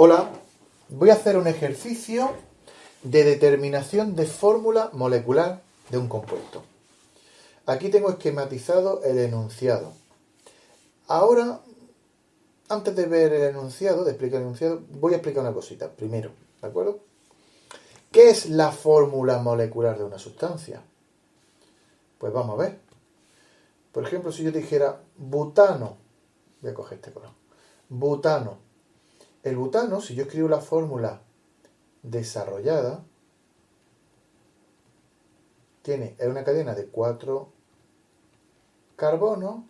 Hola, voy a hacer un ejercicio de determinación de fórmula molecular de un compuesto. Aquí tengo esquematizado el enunciado. Ahora, antes de ver el enunciado, de explicar el enunciado, voy a explicar una cosita primero, ¿de acuerdo? ¿Qué es la fórmula molecular de una sustancia? Pues vamos a ver. Por ejemplo, si yo dijera butano, voy a coger este color, butano. El butano, si yo escribo la fórmula desarrollada, es una cadena de 4 carbonos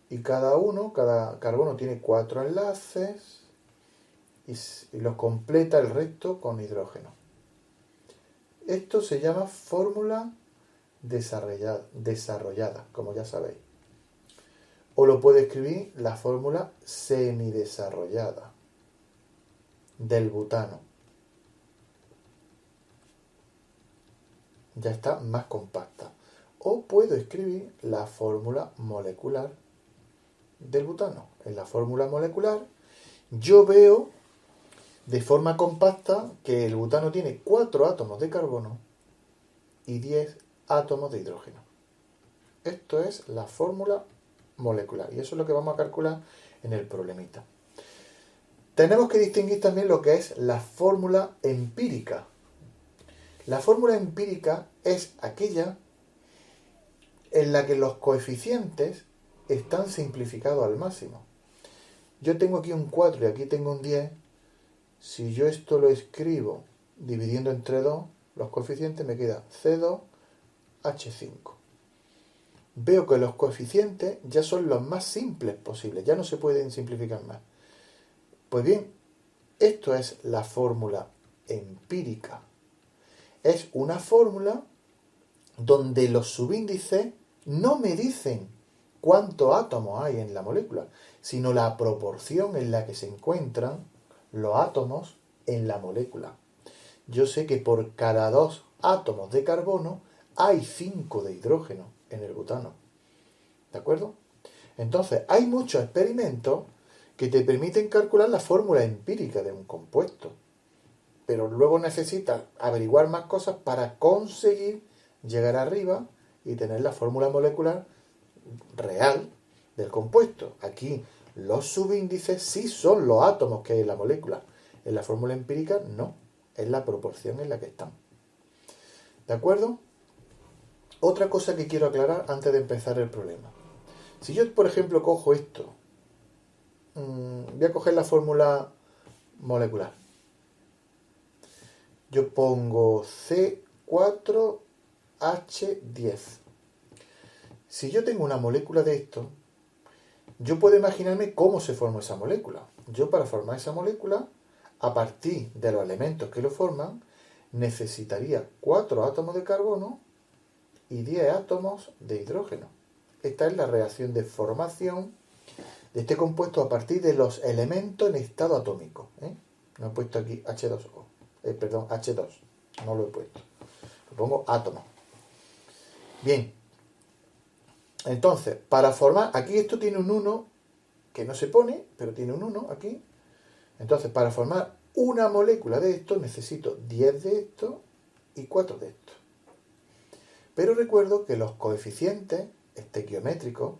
y cada carbono tiene 4 enlaces y los completa el resto con hidrógeno. Esto se llama fórmula desarrollada, como ya sabéis. O lo puede escribir la fórmula semidesarrollada del butano. Ya está más compacta. O puedo escribir la fórmula molecular del butano. En la fórmula molecular yo veo de forma compacta que el butano tiene 4 átomos de carbono y 10 átomos de hidrógeno. Esto es la fórmula molecular y eso es lo que vamos a calcular en el problemita. Tenemos que distinguir también lo que es la fórmula empírica. La fórmula empírica es aquella en la que los coeficientes están simplificados al máximo. Yo tengo aquí un 4 y aquí tengo un 10. Si yo esto lo escribo dividiendo entre 2, los coeficientes me queda C2H5. Veo que los coeficientes ya son los más simples posibles, ya no se pueden simplificar más. Pues bien, esto es la fórmula empírica. Es una fórmula donde los subíndices no me dicen cuántos átomos hay en la molécula, sino la proporción en la que se encuentran los átomos en la molécula. Yo sé que por cada 2 átomos de carbono hay 5 de hidrógeno en el butano. ¿De acuerdo? Entonces, hay muchos experimentos que te permiten calcular la fórmula empírica de un compuesto. Pero luego necesitas averiguar más cosas para conseguir llegar arriba y tener la fórmula molecular real del compuesto. Aquí los subíndices sí son los átomos que hay en la molécula. En la fórmula empírica no, es la proporción en la que están. ¿De acuerdo? Otra cosa que quiero aclarar antes de empezar el problema. Si yo, por ejemplo, cojo esto, voy a coger la fórmula molecular. Yo pongo C4H10. Si yo tengo una molécula de esto, yo puedo imaginarme cómo se formó esa molécula. Yo, para formar esa molécula, a partir de los elementos que lo forman, necesitaría 4 átomos de carbono y 10 átomos de hidrógeno. Esta es la reacción de formación de este compuesto a partir de los elementos en estado atómico. No he puesto aquí H2O. H2. No lo he puesto. Lo pongo átomo. Bien. Entonces, para formar... Aquí esto tiene un 1 que no se pone, pero tiene un 1 aquí. Entonces, para formar una molécula de esto, necesito 10 de esto y 4 de esto. Pero recuerdo que los coeficientes estequiométricos,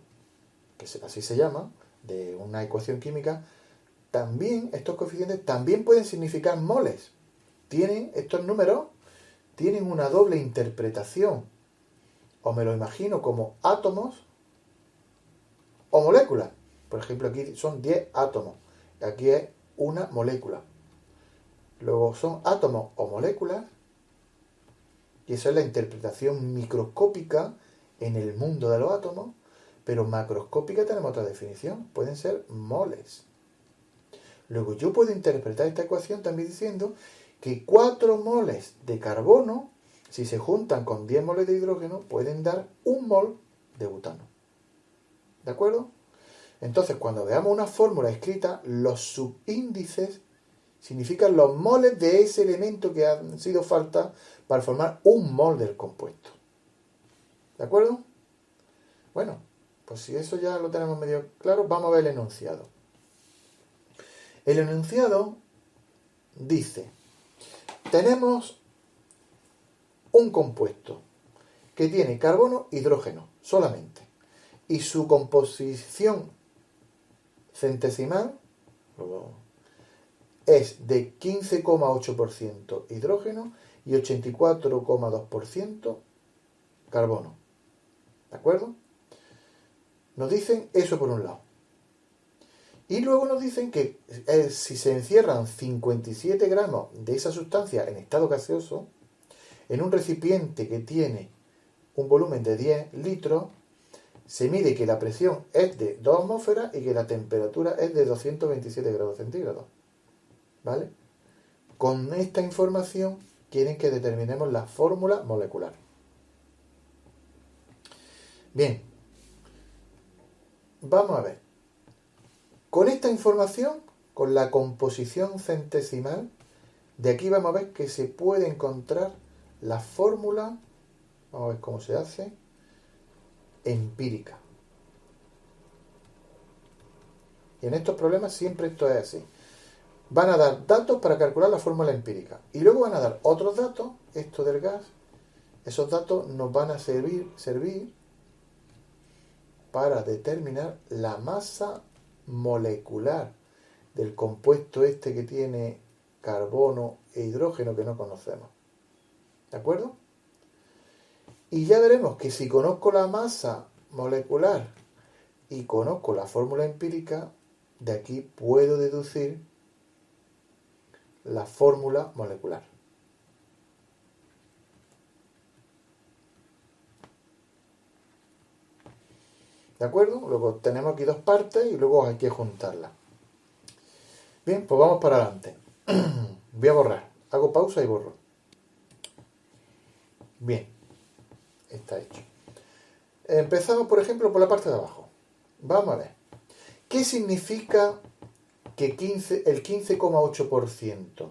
que así se llaman, de una ecuación química, estos coeficientes también pueden significar moles. Estos números tienen una doble interpretación. O me lo imagino como átomos o moléculas. Por ejemplo, aquí son 10 átomos. Aquí es una molécula. Luego son átomos o moléculas. Y eso es la interpretación microscópica en el mundo de los átomos. Pero macroscópica tenemos otra definición. Pueden ser moles. Luego yo puedo interpretar esta ecuación también diciendo que 4 moles de carbono, si se juntan con 10 moles de hidrógeno, pueden dar 1 mol de butano. ¿De acuerdo? Entonces, cuando veamos una fórmula escrita, los subíndices significan los moles de ese elemento que han sido falta para formar 1 mol del compuesto. ¿De acuerdo? Bueno, pues si eso ya lo tenemos medio claro, vamos a ver el enunciado. El enunciado dice, tenemos un compuesto que tiene carbono e hidrógeno solamente, y su composición centesimal es de 15,8% hidrógeno y 84,2% carbono. ¿De acuerdo? Nos dicen eso por un lado. Y luego nos dicen que si se encierran 57 gramos de esa sustancia en estado gaseoso, en un recipiente que tiene un volumen de 10 litros, se mide que la presión es de 2 atmósferas y que la temperatura es de 227 grados centígrados. ¿Vale? Con esta información quieren que determinemos la fórmula molecular. Bien, vamos a ver. Con esta información, con la composición centesimal, de aquí vamos a ver que se puede encontrar la fórmula, vamos a ver cómo se hace, empírica. Y en estos problemas siempre esto es así. Van a dar datos para calcular la fórmula empírica. Y luego van a dar otros datos, esto del gas. Esos datos nos van a servir para determinar la masa molecular del compuesto este que tiene carbono e hidrógeno que no conocemos. ¿De acuerdo? Y ya veremos que si conozco la masa molecular y conozco la fórmula empírica, de aquí puedo deducir la fórmula molecular. ¿De acuerdo? Luego tenemos aquí dos partes y luego hay que juntarlas. Bien, pues vamos para adelante. Voy a borrar. Hago pausa y borro. Bien, está hecho. Empezamos, por ejemplo, por la parte de abajo. Vamos a ver. ¿Qué significa que el 15,8%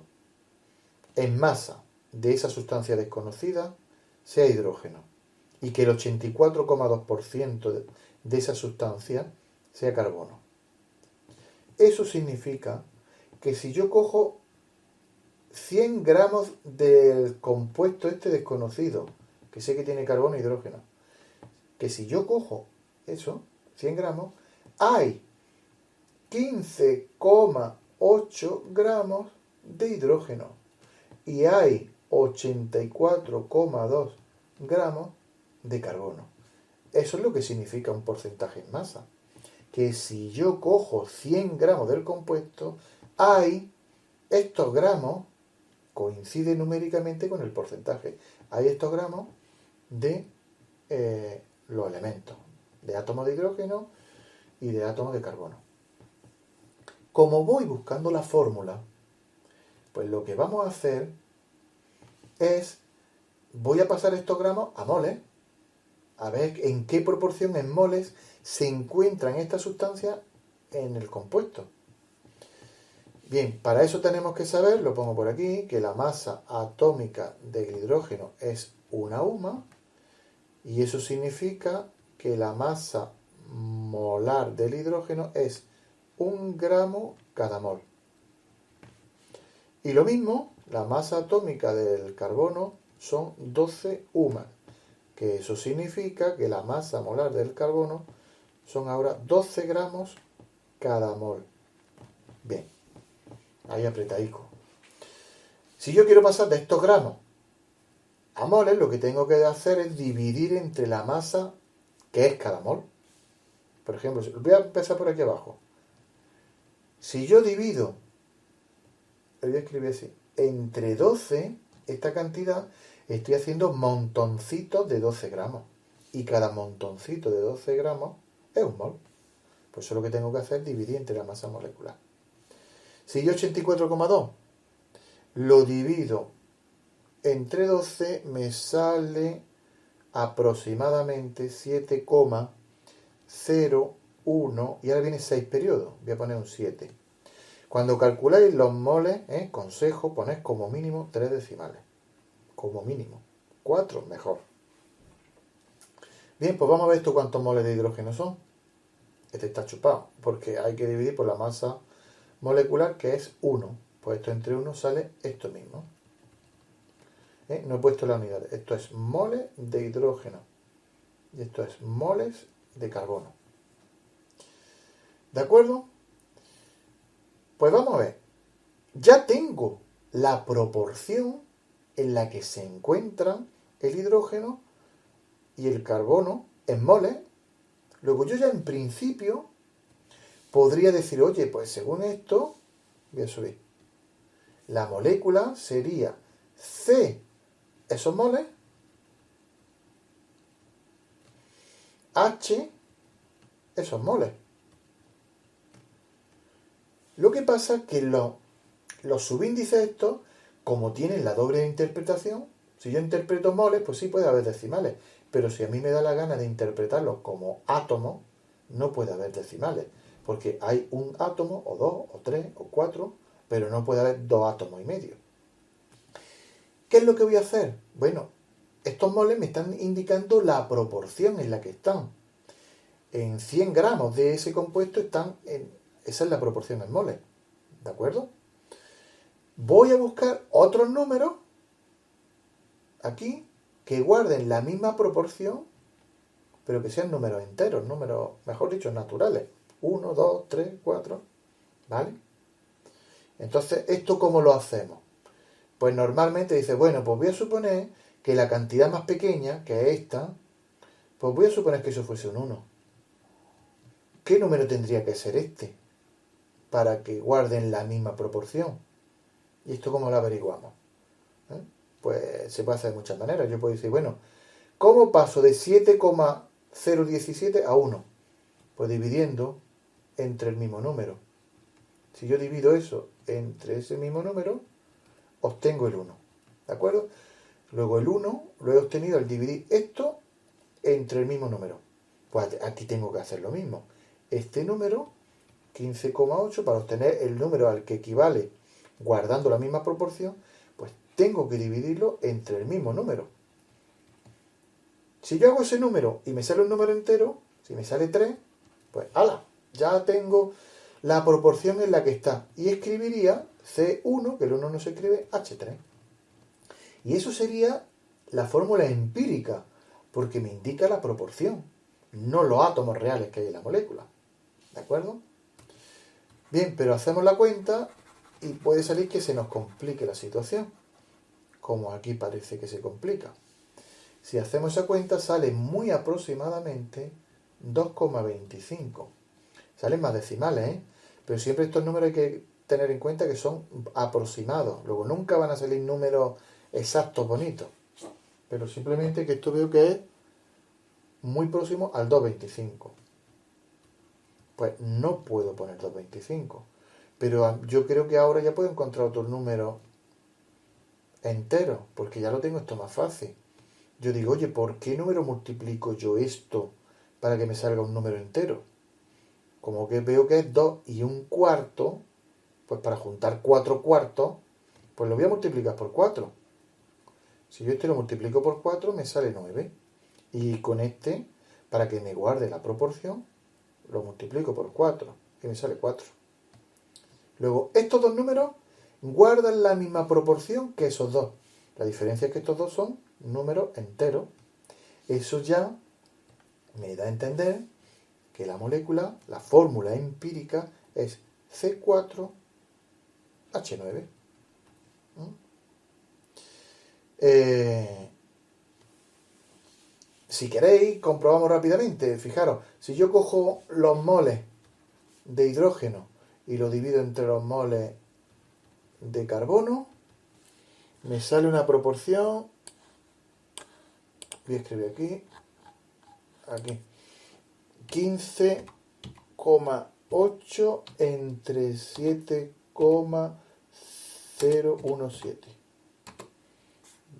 en masa de esa sustancia desconocida sea hidrógeno y que el 84,2% de esa sustancia sea carbono? Eso significa que si yo cojo 100 gramos del compuesto este desconocido, que sé que tiene carbono e hidrógeno, que si yo cojo eso, 100 gramos, hay 15,8 gramos de hidrógeno y hay 84,2 gramos de carbono. Eso es lo que significa un porcentaje en masa. Que si yo cojo 100 gramos del compuesto, hay estos gramos, coincide numéricamente con el porcentaje, hay estos gramos de los elementos, de átomos de hidrógeno y de átomos de carbono. Como voy buscando la fórmula, pues lo que vamos a hacer es, voy a pasar estos gramos a moles, a ver en qué proporción en moles se encuentran estas sustancias en el compuesto. Bien, para eso tenemos que saber, lo pongo por aquí, que la masa atómica del hidrógeno es 1 UMA, y eso significa que la masa molar del hidrógeno es 1 gramo cada mol. Y lo mismo, la masa atómica del carbono son 12 UMA, que eso significa que la masa molar del carbono son ahora 12 gramos cada mol. Bien, ahí apretadico. Si yo quiero pasar de estos gramos a moles, lo que tengo que hacer es dividir entre la masa que es cada mol. Por ejemplo, voy a empezar por aquí abajo. Si yo divido, lo voy a escribir así, entre 12, esta cantidad, estoy haciendo montoncitos de 12 gramos. Y cada montoncito de 12 gramos es un mol. Pues eso es lo que tengo que hacer, dividir entre la masa molecular. Si yo 84,2 lo divido entre 12, me sale aproximadamente 7,01, y ahora viene 6 periodos, voy a poner un 7. Cuando calculáis los moles, consejo, ponéis como mínimo 3 decimales. Como mínimo. 4, mejor. Bien, pues vamos a ver esto cuántos moles de hidrógeno son. Este está chupado, porque hay que dividir por la masa molecular, que es 1. Pues esto entre 1 sale esto mismo. No he puesto la unidad. Esto es moles de hidrógeno. Y esto es moles de carbono. ¿De acuerdo? Pues vamos a ver. Ya tengo la proporción en la que se encuentran el hidrógeno y el carbono en moles. Luego yo ya en principio podría decir, oye, pues según esto, voy a subir. La molécula sería C, esos moles, H, esos moles. Lo que pasa es que los subíndices estos, como tienen la doble interpretación, si yo interpreto moles, pues sí puede haber decimales, pero si a mí me da la gana de interpretarlos como átomos, no puede haber decimales, porque hay un átomo, o dos, o tres, o cuatro, pero no puede haber 2 átomos y medio. ¿Qué es lo que voy a hacer? Bueno, estos moles me están indicando la proporción en la que están. En 100 gramos de ese compuesto esa es la proporción en moles. ¿De acuerdo? Voy a buscar otros números aquí que guarden la misma proporción, pero que sean números enteros, números, mejor dicho, naturales. 1, 2, 3, 4. ¿Vale? Entonces, ¿esto cómo lo hacemos? Pues normalmente dice, bueno, pues voy a suponer que la cantidad más pequeña, que es esta, pues voy a suponer que eso fuese un 1. ¿Qué número tendría que ser este para que guarden la misma proporción? ¿Y esto cómo lo averiguamos? Pues se puede hacer de muchas maneras. Yo puedo decir, bueno, ¿cómo paso de 7,017 a 1? Pues dividiendo entre el mismo número. Si yo divido eso entre ese mismo número, obtengo el 1. ¿De acuerdo? Luego el 1 lo he obtenido al dividir esto entre el mismo número. Pues aquí tengo que hacer lo mismo. Este número, 15,8, para obtener el número al que equivale guardando la misma proporción, pues tengo que dividirlo entre el mismo número. Si yo hago ese número y me sale un número entero, si me sale 3, pues ¡hala! Ya tengo la proporción en la que está. Y escribiría C1, que el 1 no se escribe, H3. Y eso sería la fórmula empírica, porque me indica la proporción, no los átomos reales que hay en la molécula. ¿De acuerdo? Bien, pero hacemos la cuenta y puede salir que se nos complique la situación, como aquí parece que se complica. Si hacemos esa cuenta sale muy aproximadamente 2,25. Salen más decimales, ¿eh? Pero siempre estos números hay que tener en cuenta que son aproximados. Luego nunca van a salir números exactos bonitos. Pero simplemente que esto veo que es muy próximo al 2,25. Pues no puedo poner 2,25. Pero yo creo que ahora ya puedo encontrar otro número entero, porque ya lo tengo esto más fácil. Yo digo, oye, ¿por qué número multiplico yo esto para que me salga un número entero? Como que veo que es 2 y un cuarto, pues para juntar 4 cuartos, pues lo voy a multiplicar por 4. Si yo este lo multiplico por 4, me sale 9. Y con este, para que me guarde la proporción, lo multiplico por 4 y me sale 4. Luego, estos dos números guardan la misma proporción que esos dos. La diferencia es que estos dos son números enteros. Eso ya me da a entender que la molécula, la fórmula empírica es C4H9. Si queréis, comprobamos rápidamente. Fijaros, si yo cojo los moles de hidrógeno y lo divido entre los moles de carbono, me sale una proporción, voy a escribir aquí, 15,8 entre 7,017.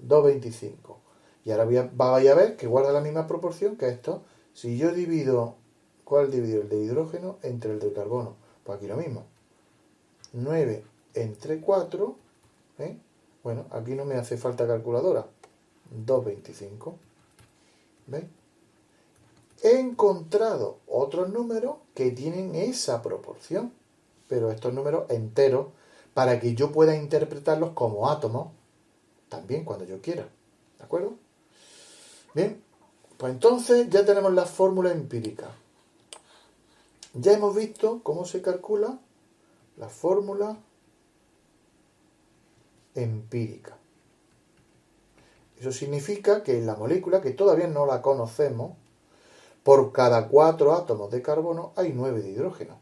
2,25. Y ahora vais a ver que guarda la misma proporción que esto. Si yo divido, ¿cuál divido? El de hidrógeno entre el de carbono. Pues aquí lo mismo. 9 entre 4. Bueno, aquí no me hace falta calculadora. 2,25. ¿Veis? He encontrado otros números que tienen esa proporción. Pero estos números enteros, para que yo pueda interpretarlos como átomos también cuando yo quiera. ¿De acuerdo? Bien, pues entonces ya tenemos la fórmula empírica. Ya hemos visto cómo se calcula la fórmula empírica. Eso significa que en la molécula, que todavía no la conocemos, por cada 4 átomos de carbono hay 9 de hidrógeno.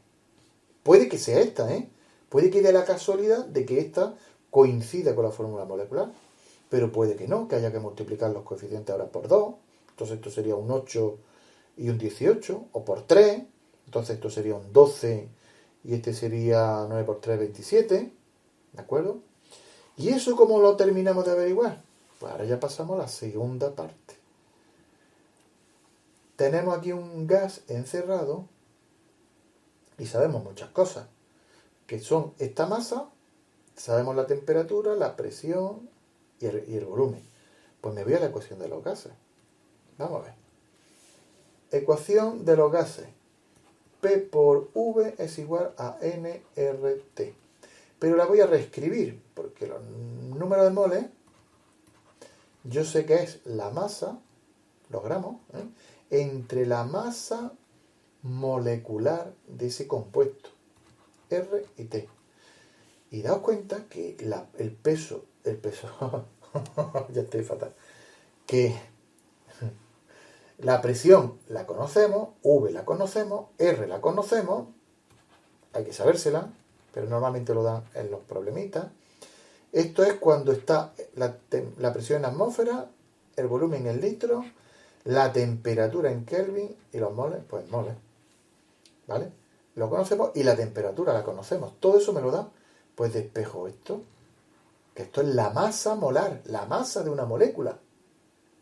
Puede que sea esta, ¿eh? Puede que dé la casualidad de que esta coincida con la fórmula molecular, pero puede que no, que haya que multiplicar los coeficientes ahora por 2, entonces esto sería un 8 y un 18, o por 3, entonces esto sería un 12 y este sería 9 por 3, 27, ¿de acuerdo? ¿Y eso cómo lo terminamos de averiguar? Pues ahora ya pasamos a la segunda parte. Tenemos aquí un gas encerrado y sabemos muchas cosas, que son esta masa, sabemos la temperatura, la presión y el volumen. Pues me voy a la ecuación de los gases. Vamos a ver. Ecuación de los gases. P por V es igual a nRT. Pero la voy a reescribir, porque los números de moles, yo sé que es la masa, los gramos, entre la masa molecular de ese compuesto, R y T. Y daos cuenta que el peso, ya estoy fatal, que la presión la conocemos, V la conocemos, R la conocemos, hay que sabérsela, pero normalmente lo dan en los problemitas. Esto es cuando está la presión en atmósfera, el volumen en litros, la temperatura en Kelvin y los moles, pues moles. ¿Vale? Lo conocemos y la temperatura la conocemos. Todo eso me lo da, pues despejo esto. Que esto es la masa molar, la masa de una molécula.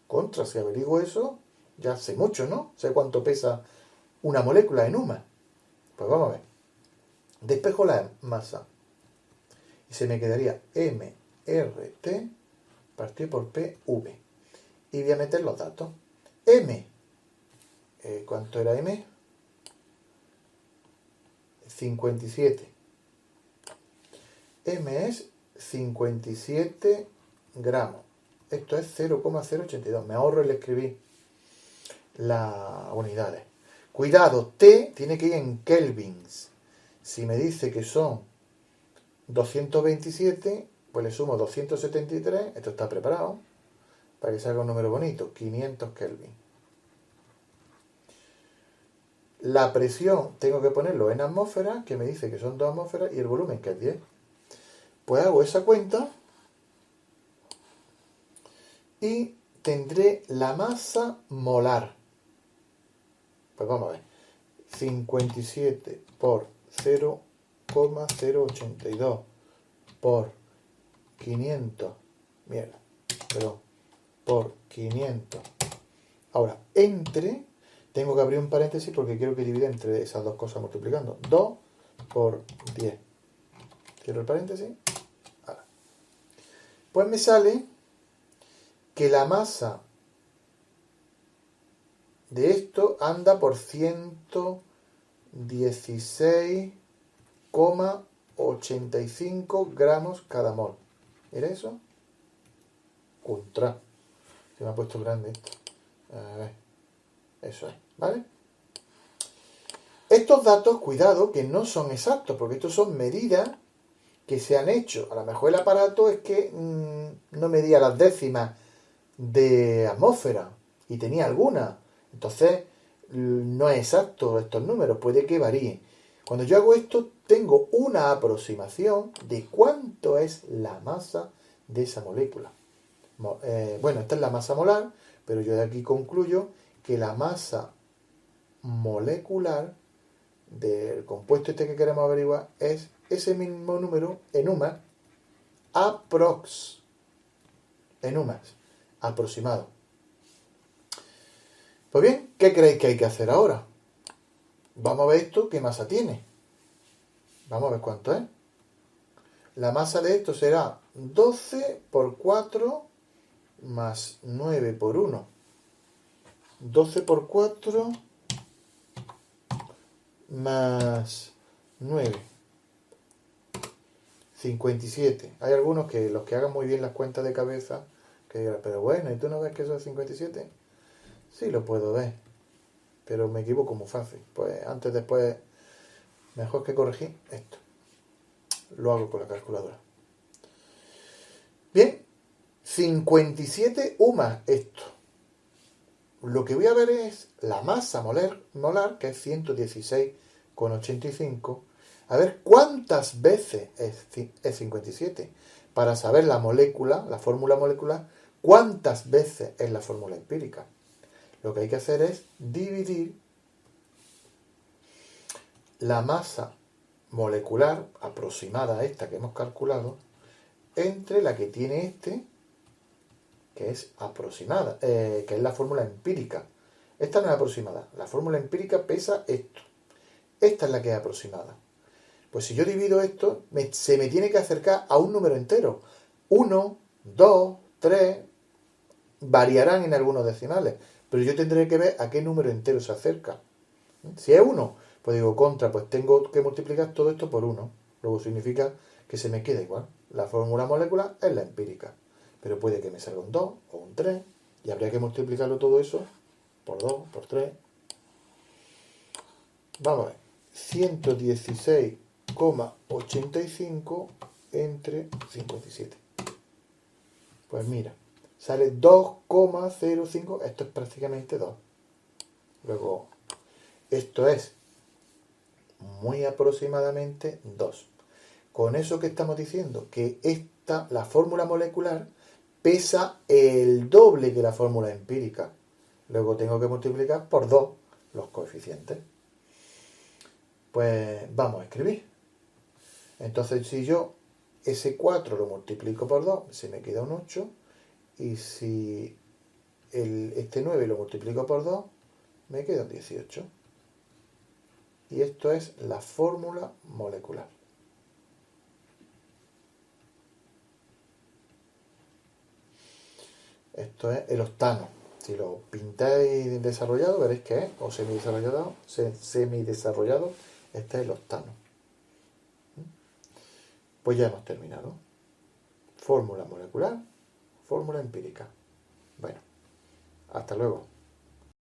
Contra, si averiguo eso, ya sé mucho, ¿no? Sé cuánto pesa una molécula en UMA. Pues vamos a ver. Despejo la masa. Y se me quedaría MRT partido por PV. Y voy a meter los datos. M. ¿Cuánto era M? 57. M es 57 gramos. Esto es 0,082. Me ahorro el escribir las unidades. Cuidado, T tiene que ir en kelvins. Si me dice que son 227, pues le sumo 273. Esto está preparado para que salga un número bonito. 500 kelvin. La presión tengo que ponerlo en atmósfera, que me dice que son 2 atmósferas, y el volumen, que es 10. Pues hago esa cuenta y tendré la masa molar. Pues vamos a ver. 57 por 0,082 por 500. Mierda, perdón. Por 500. Ahora, tengo que abrir un paréntesis porque quiero que divida entre esas dos cosas multiplicando. 2 por 10. Cierro el paréntesis. Ahora. Pues me sale que la masa de esto anda por 116,85 gramos cada mol. ¿Era eso? Contra. Se me ha puesto grande esto. A ver. Eso es, ¿vale? Estos datos, cuidado, que no son exactos, porque estos son medidas que se han hecho. A lo mejor el aparato es que no medía las décimas de atmósfera y tenía alguna. Entonces, no es exacto estos números, puede que varíen. Cuando yo hago esto, tengo una aproximación de cuánto es la masa de esa molécula. Bueno, esta es la masa molar, pero yo de aquí concluyo que la masa molecular del compuesto este que queremos averiguar es ese mismo número en UMAS aproximado. Pues bien, ¿qué creéis que hay que hacer ahora? Vamos a ver esto, ¿qué masa tiene? Vamos a ver cuánto es. La masa de esto será 12 por 4 más 9 por 1. 12 por 4 más 9. 57. Hay algunos que los que hagan muy bien las cuentas de cabeza, que digan, pero bueno, ¿y tú no ves que eso es 57? Sí, lo puedo ver, pero me equivoco muy fácil. Pues antes, después, mejor que corregir esto. Lo hago con la calculadora. Bien, 57 U más esto. Lo que voy a ver es la masa molar, que es 116,85. A ver cuántas veces es 57. Para saber la molécula, la fórmula molecular, cuántas veces es la fórmula empírica. Lo que hay que hacer es dividir la masa molecular aproximada a esta que hemos calculado entre la que tiene este, que es aproximada, que es la fórmula empírica. Esta no es aproximada. La fórmula empírica pesa esto. Esta es la que es aproximada. Pues si yo divido esto, se me tiene que acercar a un número entero. 1, 2, 3, variarán en algunos decimales, pero yo tendré que ver a qué número entero se acerca. Si es 1, pues digo contra, pues tengo que multiplicar todo esto por 1. Luego significa que se me queda igual. La fórmula molecular es la empírica, pero puede que me salga un 2 o un 3, y habría que multiplicarlo todo eso por 2, por 3. Vamos a ver. 116,85 entre 57. Pues mira, sale 2,05. Esto es prácticamente 2. Luego, esto es muy aproximadamente 2. Con eso que estamos diciendo, que la fórmula molecular pesa el doble que la fórmula empírica. Luego tengo que multiplicar por 2 los coeficientes. Pues vamos a escribir. Entonces, si yo ese 4 lo multiplico por 2, se me queda un 8. Y si este 9 lo multiplico por 2, me queda un 18. Y esto es la fórmula molecular. Esto es el octano. Si lo pintáis desarrollado, veréis que es, o semidesarrollado, este es el octano. Pues ya hemos terminado. Fórmula molecular, fórmula empírica. Bueno, hasta luego.